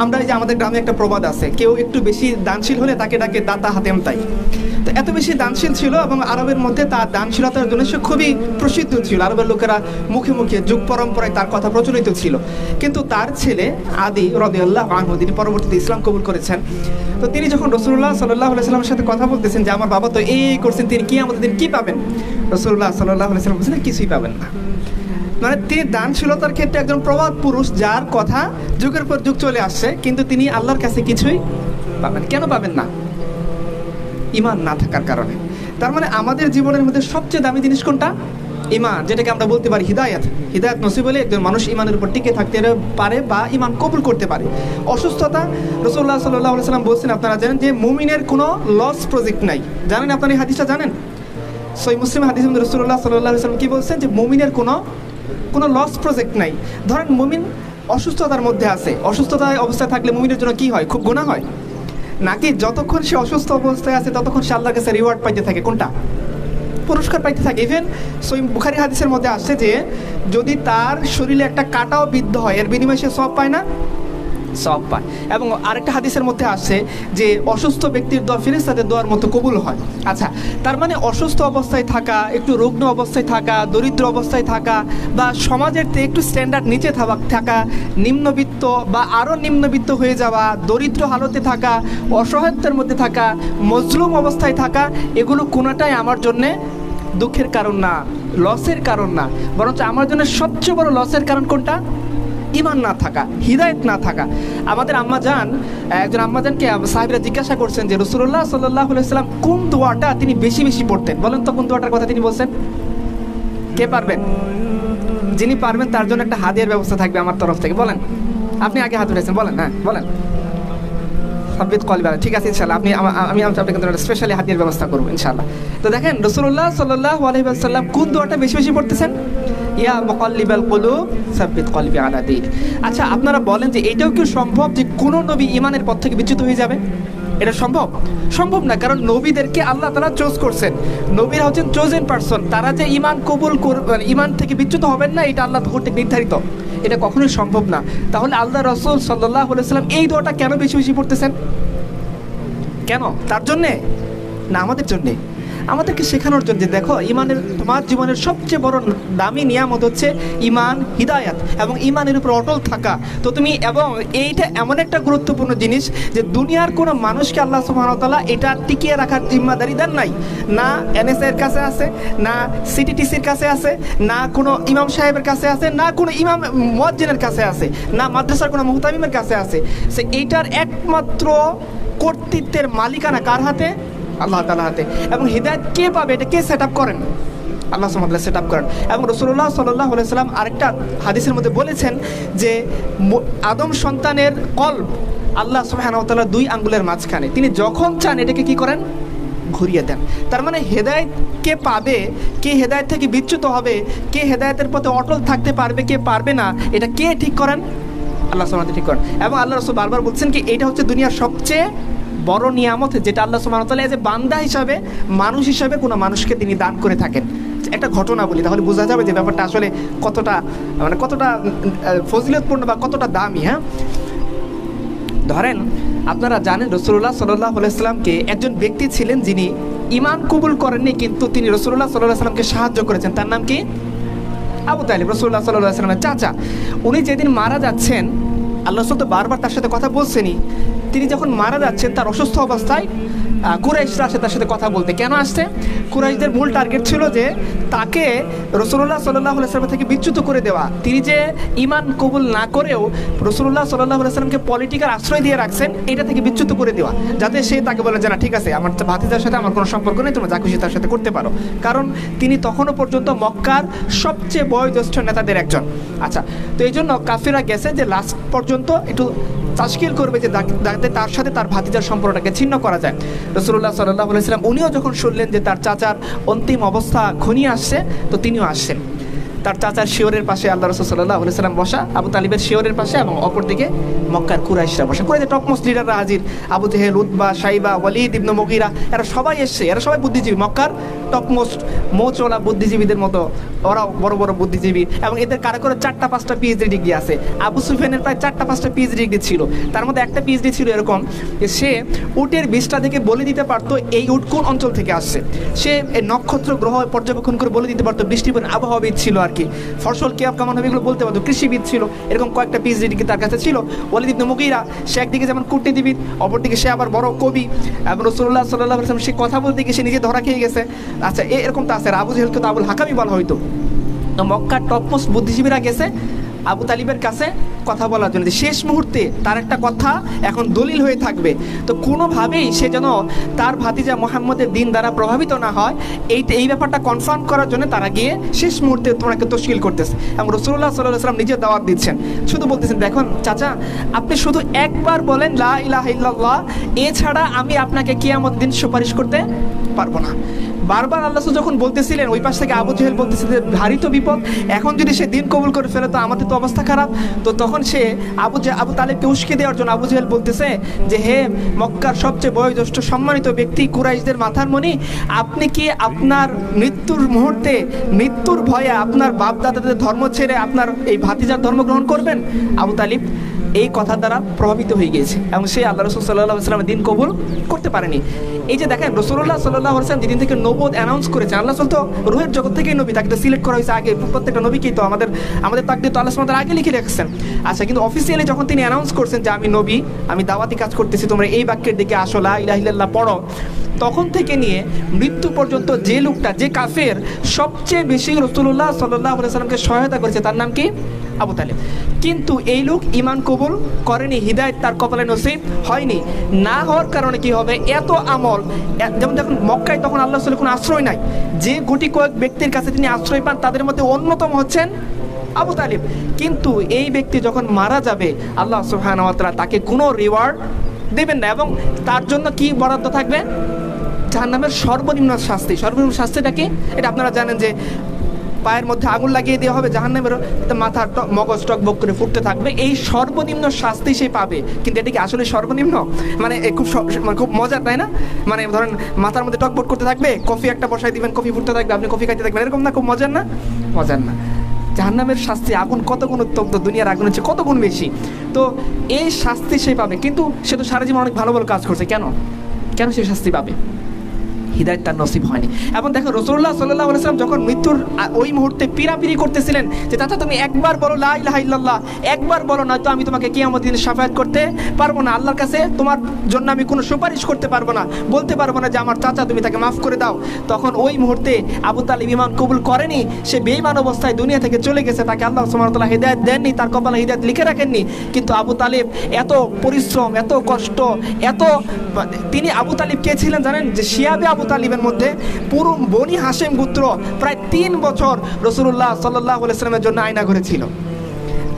আমরা এই যে আমাদের গ্রামে একটা প্রবাদ আছে, কেউ একটু বেশি দানশীল হলে তাকে ডাকে দাতা হাতেম তাই। তো এত বেশি দানশীল ছিল এবং আরবের মধ্যে তার দানশীলতার জন্য সে খুবই প্রসিদ্ধ ছিল। আরবের লোকেরা মুখে মুখে যুগ পরম্পরায় তার কথা প্রচলিত ছিল। কিন্তু তার ছেলে আদি রাদিয়াল্লাহু আনহু, তিনি পরবর্তীতে ইসলাম কবুল করেছেন। তো তিনি যখন রাসূলুল্লাহ সাল্লাল্লাহু আলাইহি ওয়াসাল্লামের সাথে কথা বলতেছেন যে আমার বাবা তো এই করছেন, তিনি কি আমাদের দিন কি পাবেন, রাসূলুল্লাহ সাল্লাল্লাহু আলাইহি ওয়াসাল্লাম বলছেন কিছুই পাবেন না। মানে তিনি দানশীলতার ক্ষেত্রে একজন প্রবাদ পুরুষ, যার কথা যুগের পর যুগ চলে আসছে, কিন্তু তিনি আল্লাহর কাছে কিছুই পাবেন। কেন পাবেন না? ঈমান না থাকার কারণে। তার মানে আমাদের জীবনের মধ্যে সবচেয়ে দামি জিনিস কোনটা? ঈমান, যেটাকে আমরা বলতে পারি হিদায়াত। হিদায়াত নসিব হলে একজন মানুষ ঈমানের উপর টিকে থাকতে পারে বা ঈমান কবুল করতে পারে। অসুস্থতা, রাসূলুল্লাহ সাল্লাল্লাহু আলাইহি ওয়াসাল্লাম বলছেন, আপনারা জানেন যে মুমিনের কোনো লস প্রজেক্ট নাই। জানেন আপনারা এই হাদিসটা জানেন? সহিহ মুসলিম হাদিসে রাসূলুল্লাহ সাল্লাল্লাহু আলাইহি ওয়াসাল্লাম কি বলছেন যে মুমিনের কোনো লস প্রজেক্ট নাই। ধরেন মুমিন অসুস্থতার মধ্যে আছে, অসুস্থতায় অবস্থায় থাকলে মুমিনের জন্য কি হয়? খুব গুনাহ হয় নাকি? যতক্ষণ সে অসুস্থ অবস্থায় আছে ততক্ষণ সে আল্লাহর কাছে রিওয়ার্ড পাইতে থাকে। কোনটা? পুরস্কার পাইতে থাকে। ইভেন সহিহ বুখারী হাদিসের মধ্যে আসছে যে যদি তার শরীরে একটা কাঁটাও বিদ্ধ হয়, এর বিনিময়ে সে সওয়াব পায় না? সওয়াব পায়। এবং আরেকটা হাদিসের মধ্যে আসছে যে অসুস্থ ব্যক্তির দোয়া ফেরেশতাদের দোয়ার মতো কবুল হয়। আচ্ছা, তার মানে অসুস্থ অবস্থায় থাকা, একটু রুগ্ন অবস্থায় থাকা, দরিদ্র অবস্থায় থাকা, বা সমাজের থেকে একটু স্ট্যান্ডার্ড নিচে থাকা, নিম্নবিত্ত বা আরও নিম্নবিত্ত হয়ে যাওয়া, দরিদ্র হালতে থাকা, অসহায়ত্বের মধ্যে থাকা, মজলুম অবস্থায় থাকা, এগুলো কোনোটাই আমার জন্যে দুঃখের কারণ না, লসের কারণ না। বরঞ্চ আমার জন্য সবচেয়ে বড় লসের কারণ কোনটা? ঈমান না থাকা, হিদায়াত না থাকা। আমাদের একজন আম্মাজানকে সাহাবীরা জিজ্ঞাসা করছেন যে রাসূলুল্লাহ সাল্লাল্লাহু আলাইহি ওয়াসাল্লাম কোন দোয়াটা তিনি বেশি বেশি পড়তেন, বলেন তো কোন দোয়াটার কথা তিনি বলছেন? কে পারবেন? যিনি পারবেন তার জন্য একটা হাদিয়ার ব্যবস্থা থাকবে আমার তরফ থেকে। বলেন, আপনি আগে হাত উঠেছেন, বলেন। হ্যাঁ বলেন। সাব্বিত কলবি, ঠিক আছে ইনশাআল্লাহ। আমি আপনাকে স্পেশালি হাদিয়ার ব্যবস্থা করবো ইনশাআল্লাহ। তো দেখেন রাসূলুল্লাহ সাল্লাল্লাহু আলাইহি ওয়াসাল্লাম কোন দোয়াটা বেশি বেশি পড়তেছেন? ইয়া মুকাল্লিবাল কুলুব সাব্বিত কলবি আলা দীক। আচ্ছা, আপনারা বলেন যে এটাও কি সম্ভব যে কোনো নবী ঈমানের পথ থেকে বিচ্যুত হয়ে যাবে? এটা সম্ভব না। কারণ নবীদেরকে আল্লাহ তাআলা চুজ করছেন, নবীরা হচ্ছেন চোজেন পারসন। তারা যে ঈমান কবুল করবেন, ঈমান থেকে বিচ্যুত হবেন না, এটা আল্লাহ কর্তৃক নির্ধারিত। এটা কখনোই সম্ভব না। তাহলে আল্লাহ রাসূল সাল্লাল্লাহু আলাইহি ওয়াসাল্লাম এই দোয়াটা কেন বেশি বেশি পড়তেছেন? কেন? তার জন্যে না আমাদের জন্যে? আমাদেরকে শেখানোর জন্য যে দেখো, তোমার জীবনের সবচেয়ে বড় দামি নিয়ামত হচ্ছে ঈমান, হিদায়াত এবং ঈমানের উপর অটল থাকা। তো তুমি, এবং এইটা এমন একটা গুরুত্বপূর্ণ জিনিস যে দুনিয়ার কোনো মানুষকে আল্লাহ সুবহানাহু ওয়া তাআলা এটা টিকিয়ে রাখার জিম্মাদারি দেন নাই। না এনএসএ এর কাছে আছে, না সিটিটিসির কাছে আছে, না কোনো ইমাম সাহেবের কাছে আছে, না কোনো ইমাম মুয়াজ্জিনের কাছে আছে, না মাদ্রাসার কোনো মুহতামিমের কাছে আছে। সে এইটার একমাত্র কর্তৃত্বের মালিকানা কার হাতে? আল্লাহ তাআলার হাতে। এবং হিদায়াত কে পাবে? এটা কে সেট আপ করেন? আল্লাহ সুবহানাহু ওয়া তাআলা সেট আপ করেন। এবং রাসূলুল্লাহ সাল্লাল্লাহু আলাইহি ওয়াসাল্লাম আরেকটা হাদিসের মধ্যে বলেছেন যে আদম সন্তানের কলব আল্লাহ সুবহানাহু ওয়া তাআলা 2 আঙ্গুলের মাঝখানে, তিনি যখন চান এটাকে কি করেন? ঘুরিয়ে দেন। তার মানে হেদায়েত কে পাবে, কে হেদায়েত থেকে বিচ্যুত হবে, কে হেদায়েতের পথে অটল থাকতে পারবে, কে পারবে না, এটা কে ঠিক করেন? আল্লাহ সুবহানাহু ওয়া তাআলা ঠিক করেন। এবং আল্লাহ রাসূল বারবার বলছেন কি এটা হচ্ছে দুনিয়ার সবচেয়ে বড় নিয়ামত, যেটা আল্লাহ সুবহানাহু ওয়া তাআলা এজ এ বান্দা হিসাবে, মানুষ হিসাবে কোনো মানুষকে তিনি দান করে থাকেন। একটা ঘটনা বলি, তাহলে বোঝা যাবে যে ব্যাপারটা আসলে কতটা ফজিলতপূর্ণ বা কতটা দামি। হ্যাঁ, ধরেন আপনারা জানেন রাসূলুল্লাহ সাল্লাল্লাহু আলাইহি ওয়াসাল্লামকে একজন ব্যক্তি ছিলেন যিনি ঈমান কবুল করেননি, কিন্তু তিনি রাসূলুল্লাহ সাল্লাল্লাহু আলাইহি ওয়াসাল্লামকে সাহায্য করেছেন। তার নাম কি? আবু তালিব, রাসূলুল্লাহ সাল্লাল্লাহু আলাইহি ওয়াসাল্লামের চাচা। উনি যেদিন মারা যাচ্ছেন, আল্লাহ রাসূল তো বারবার তার সাথে কথা বলছেনই। তিনি যখন মারা যাচ্ছেন তার অসুস্থ অবস্থায় কুরাইশরা আসে তার সাথে কথা বলতে। কেন আসছে? কুরাইশদের মূল টার্গেট ছিল যে তাকে রাসূলুল্লাহ সাল্লাল্লাহু আলাইহি ওয়াসাল্লাম থেকে বিচ্যুত করে দেওয়া। তিনি যে ঈমান কবুল না করেও রাসূলুল্লাহ সাল্লাল্লাহু আলাইহি ওয়াসাল্লামকে পলিটিক্যাল আশ্রয় দিয়ে রাখছেন, এটা থেকে বিচ্যুত করে দেওয়া, যাতে সে তাকে বলে যে না ঠিক আছে, আমার ভাতিজার সাথে আমার কোনো সম্পর্ক নেই, তোমরা যা খুশি তার সাথে করতে পারো। কারণ তিনি তখনও পর্যন্ত মক্কার সবচেয়ে বয়োজ্যেষ্ঠ নেতাদের একজন। আচ্ছা, তো এই জন্য কাফিররা গেছে যে লাস্ট পর্যন্ত একটু তাশকিল করবে যে যাতে তার সাথে তার ভাতিজার সম্পর্কটাকে ছিন্ন করা যায়। রাসূলুল্লাহ সাল্লাল্লাহু আলাইহি ওয়াসাল্লাম উনিও যখন শুনলেন যে তার চাচার অন্তিম অবস্থা ঘনিয়ে আসছে, তো তিনিও আসছেন। তার চাচার শিওরের পাশে আল্লাহ রাসূল সাল্লাল্লাহু আলাইহি সাল্লাম বসা, আবু তালিবের শিওরের পাশে, এবং অপরদিকে মক্কার কুরাইশরা বসা। কুরাইশের টপমোস্ট লিডাররা হাজির, আবু জেহেল, উতবা, শাইবা, ওয়ালিদ ইবনে মুগীরা, এরা সবাই এসছে। এরা সবাই বুদ্ধিজীবী, মক্কার টপমোস্ট মোচওয়ালা বুদ্ধিজীবীদের মতো ওরাও বড় বড় বুদ্ধিজীবী, এবং এদের কারো কারো 4টা-5টা পিএইচডি ডিগ্রি আছে। আবু সুফিয়ানের প্রায় 4টা-5টা পিএইচডি ডিগ্রি ছিল। তার মধ্যে একটা পিএইচডি ছিল এরকম যে সে উটের বিষটা থেকে বলে দিতে পারতো এই উট কোন অঞ্চল থেকে আসছে। সে এই নক্ষত্র গ্রহ পর্যবেক্ষণ করে বলে দিতে পারতো, বৃষ্টির আবহাওয়াবিদ ছিল আর কি, ফসল কেমন হবে এগুলো বলতে পারতো, কৃষিবিদ ছিল। এরকম কয়েকটা পিএইচডি ডিগ্রি তার কাছে ছিল। ওয়ালিদ ইবনে মুগীরা, সে একদিকে যেমন কূটনীতিবিদ, অপরদিকে সে আবার বড় কবি, এবং রাসূলুল্লাহ সাল্লাল্লাহু আলাইহি ওয়াসাল্লাম সে কথা বলতে গিয়ে সে নিজে ধরা খেয়ে গেছে। আচ্ছা, এরকম তো আছে। আর আবু জেহেলকে তো আবুল হাকামই বলা হয়তো। তো মক্কার টপমোস্ট বুদ্ধিজীবীরা গেছে আবু তালিবের কাছে কথা বলার জন্য, শেষ মুহূর্তে তার একটা কথা এখন দলিল হয়ে থাকবে। তো কোনোভাবেই সে যেন তার ভাতিজা মুহাম্মদের দিন দ্বারা প্রভাবিত না হয়, এই ব্যাপারটা কনফার্ম করার জন্য তারা গিয়ে শেষ মুহূর্তে তোমাকে তশকিল করতেছে। এবং রাসূলুল্লাহ সাল্লাল্লাহু আলাইহি ওয়াসাল্লাম নিজে দাওয়াত দিচ্ছেন, শুধু বলতেছেন, দেখুন চাচা, আপনি শুধু একবার বলেন লা ইলাহা ইল্লাল্লাহ, এছাড়া আমি আপনাকে কিয়ামত দিন সুপারিশ করতে পারবো না। বারবার আল্লাহ যখন বলতেছিলেন, ওই পাশ থেকে আবু জেহেল বলতেছিলেন ভারী তো বিপদ, এখন যদি সে দিন কবুল করে ফেলে তো আমাদের তো অবস্থা খারাপ। তো তখন সে আবু তালেবকে উস্কে দেওয়ার জন্য আবু জেহেল বলতেছে যে, হে মক্কার সবচেয়ে বয়োজ্যেষ্ঠ সম্মানিত ব্যক্তি, কুরাইশদের মাথার মণি, আপনি কি আপনার মৃত্যুর মুহূর্তে, মৃত্যুর ভয়ে আপনার বাপ দাদাদের ধর্ম ছেড়ে আপনার এই ভাতিজার ধর্ম গ্রহণ করবেন? আবু তালিব এই কথা দ্বারা প্রভাবিত হয়ে গিয়েছে এবং সে আল্লাহ রাসূল সাল্লাল্লাহু আলাইহি ওয়াসাল্লামের দিন কবুল করতে পারেনি। এই যে দেখেন, রাসূলুল্লাহ সাল্লাল্লাহু আলাইহি ওয়াসাল্লাম যেদিন থেকে নবুয়ত অ্যানাউন্স করেছেন, আল্লাহ রাসূল তো রূহের জগৎ থেকেই নবী, তাকে তো সিলেক্ট করা হয়েছে আগে। প্রত্যেকটা নবীকেই তো আমাদের তাকদীর তো আল্লাহ সুবহানাহু ওয়া তাআলা আগে লিখে রেখেছেন। আচ্ছা, কিন্তু অফিসিয়ালি যখন তিনি অ্যানাউন্স করছেন যে আমি নবী, আমি দাওয়াতি কাজ করতেছি, তোমরা এই বাক্যের দিকে আসো, লা ইলাহা ইল্লাল্লাহ পড়ো, তখন থেকে নিয়ে মৃত্যু পর্যন্ত যে লোকটা, যে কাফের সবচেয়ে বেশি রাসূলুল্লাহ সাল্লাল্লাহু আলাইহি ওয়াসাল্লামকে সহায়তা করেছে, তার নাম কি? আবু তালেব। কিন্তু এই লোক ঈমান কবুল করেনি, হিদায়াত তার কপালে নসিব হয়নি। না হওয়ার কারণে কি হবে, এত আমল, যেমন দেখুন মক্কায় তখন আল্লাহ রাসূলের কোনো আশ্রয় নাই। যে গুটি কয়েক ব্যক্তির কাছে তিনি আশ্রয় পান, তাদের মধ্যে অন্যতম হচ্ছেন আবু তালেব। কিন্তু এই ব্যক্তি যখন মারা যাবে, আল্লাহ সুবহানাহু ওয়া তাআলা তাকে কোনো রিওয়ার্ড দেবেন না, এবং তার জন্য কি বরাদ্দ থাকবে? জাহান্নামের সর্বনিম্ন শাস্তি। সর্বনিম্ন শাস্তিটা কি? এটা আপনারা জানেন যে পায়ের মধ্যে আগুন লাগিয়ে দেওয়া হবে, জাহান্নামের মাথা মগজ টকবক করে ফুটতে থাকবে, এই সর্বনিম্ন শাস্তি সে পাবে। কিন্তু এটা কি আসলে সর্বনিম্ন? মানে খুব মজার, তাই না? মানে ধরেন মাথার মধ্যে টকবক করতে থাকবে, কফি একটা বসাই দিবেন, কফি ফুটতে থাকবে, আপনি কফি খাইতে থাকবেন, এরকম না? খুব মজার না? মজার না। জাহান্নামের শাস্তি, আগুন কত গুণ উত্তপ্ত, দুনিয়ার আগুন হচ্ছে কত গুণ বেশি। তো এই শাস্তি সে পাবে, কিন্তু সে তো সারা জীবন অনেক ভালো ভালো কাজ করছে, কেন সে শাস্তি পাবে? হিদায়াত তার নসিব হয়নি। এবং দেখো রাসূলুল্লাহ সাল্লাল্লাহু আলাইহি ওয়াসাল্লাম যখন মৃত্যুর ওই মুহূর্তে পিরাপিরি করতেছিলেন যে চাচা তুমি একবার বলো লা ইলাহা ইল্লাল্লাহ, একবার বলো, নয়তো আমি তোমাকে কিয়ামত দিনে শাফায়াত করতে পারবো না, আল্লাহর কাছে তোমার জন্য আমি কোনো সুপারিশ করতে পারবো না, বলতে পারবো না যে আমার চাচা তুমি তাকে মাফ করে দাও। তখন ওই মুহূর্তে আবু তালিব ঈমান কবুল করেনি, সে বেঈমান অবস্থায় দুনিয়া থেকে চলে গেছে, তাকে আল্লাহ সুবহানাহু ওয়া তাআলা হিদায়াত দেননি, তার কপালে হিদায়াত লিখে রাখেননি। কিন্তু আবু তালিব এত পরিশ্রম, এত কষ্ট, তিনি আবু তালিব কে ছিলেন জানেন? যে শিয়াবে আবু তালিবের মধ্যে পুরো বনি হাশেম গোত্র প্রায় 3 বছর রাসূলুল্লাহ সাল্লাল্লাহু আলাইহি ওয়াসাল্লামের জন্য আয়না ঘুরেছিল।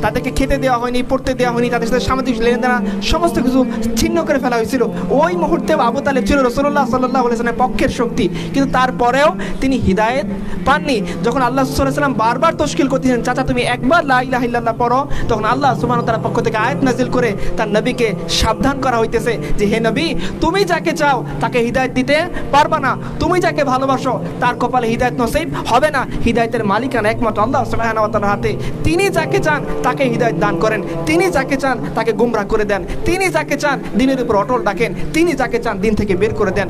তাদেরকে খেতে দেওয়া হয়নি, পড়তে দেওয়া হয়নি, তাদের সাথে সামাজিক লেনদেন সমস্ত কিছু ছিন্ন করে ফেলা হয়েছিল। ওই মুহূর্তে আবু তালেব ছিল রাসূলুল্লাহ সাল্লাল্লাহু আলাইহি ওয়াসাল্লামের পক্ষের শক্তি, কিন্তু তারপরেও তিনি হিদায়াত পাননি। যখন আল্লাহ সাল্লাল্লাহু আলাইহি ওয়াসাল্লাম বারবার তশকিল করতেছেন, চাচা তুমি একবার লা ইলাহা ইল্লাল্লাহ পড়ো, তখন আল্লাহ সুবহানাহু ওয়া তাআলার পক্ষ থেকে আয়াত নাজিল করে তার নবীকে সাবধান করা হইতেছে যে হে নবী, তুমি যাকে চাও তাকে হিদায়াত দিতে পারবা না, তুমি যাকে ভালোবাসো তার কপালে হিদায়াত নসিব হবে না। হিদায়াতের মালিকানা একমাত্র আল্লাহ সুবহানাহু ওয়া তাআলার হাতে। তিনি যাকে চান তাকে হিদায়াত দান করেন, তিনি যাকে চান তাকে গোমরাহ করে দেন, তিনি যাকে চান দিনের উপর অটল রাখেন, তিনি যাকে চান দিন থেকে বের করে দেন।